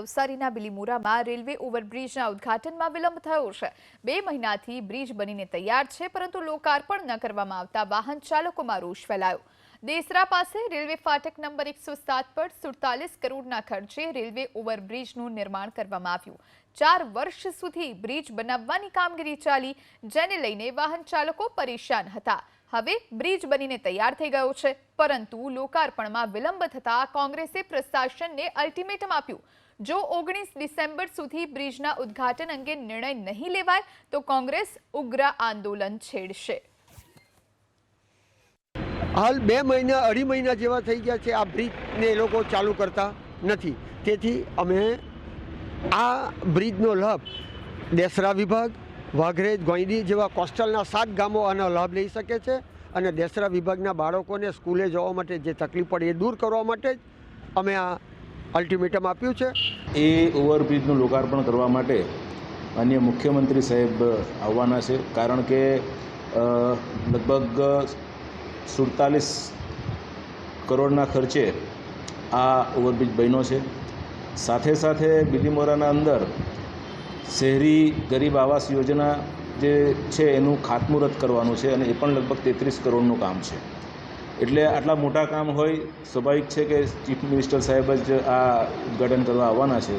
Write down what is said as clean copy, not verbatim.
નવસારીના બિલીમોરામાં રેલવે ઓવરબ્રિજના ઉદ્ઘાટનમાં વિલંબ થયો છે। 2 મહિનાથી બ્રિજ બનીને તૈયાર છે, પરંતુ લોકાર્પણ ન કરવામાં આવતા વાહન ચાલકોમાં રોષ ફેલાયો। દેસરા પાસે રેલવે ફાટક નંબર 107 પર 47 કરોડના ખર્ચે રેલવે ઓવરબ્રિજનું નિર્માણ કરવામાં આવ્યું। 4 વર્ષ સુધી બ્રિજ બનાવવાની કામગીરી ચાલી, જેને લઈને વાહન ચાલકો પરેશાન હતા। હવે બ્રિજ બનીને તૈયાર થઈ ગયો છે, પરંતુ લોકાર્પણમાં વિલંબ થતા કોંગ્રેસે પ્રશાસનને અલ્ટિમેટમ આપ્યું। જો 19 ડિસેમ્બર સુધી બ્રિજના ઉદ્ઘાટન અંગે નિર્ણય નહીં લેવાય તો કોંગ્રેસ ઉગ્ર આંદોલન છેડશે। હાલ 2 મહિના 2.5 મહિના જેવા થઈ ગયા છે આ બ્રિજને એ લોકો ચાલુ કરતા નથી। તેથી અમે આ બ્રિજનો લાભ દેસરા વિભાગ, વાઘરેજ, ગોંયડી જેવા કોસ્ટલના 7 ગામો આનો લાભ લઈ શકે છે અને દેસરા વિભાગના બાળકોને સ્કૂલે જવા માટે જે તકલીફ પડે એ દૂર કરવા માટે જ અમે આ અલ્ટિમેટમ આપ્યું છે। એ ઓવરબ્રિજનું લોકાર્પણ કરવા માટે માનનીય મુખ્યમંત્રી સાહેબ આવવાના છે, કારણ કે લગભગ 47 કરોડના ખર્ચે આ ઓવરબ્રિજ બન્યો છે। સાથે સાથે બિલીમોરાના અંદર શહેરી ગરીબ આવાસ યોજના જે છે એનું ખાતમુહૂર્ત કરવાનું છે અને એ પણ લગભગ 33 કરોડનું કામ છે। એટલે આટલા મોટા કામ હોય, સ્વાભાવિક છે કે ચીફ મિનિસ્ટર સાહેબ જ આ ઉદ્ઘાટન કરવા આવવાના છે।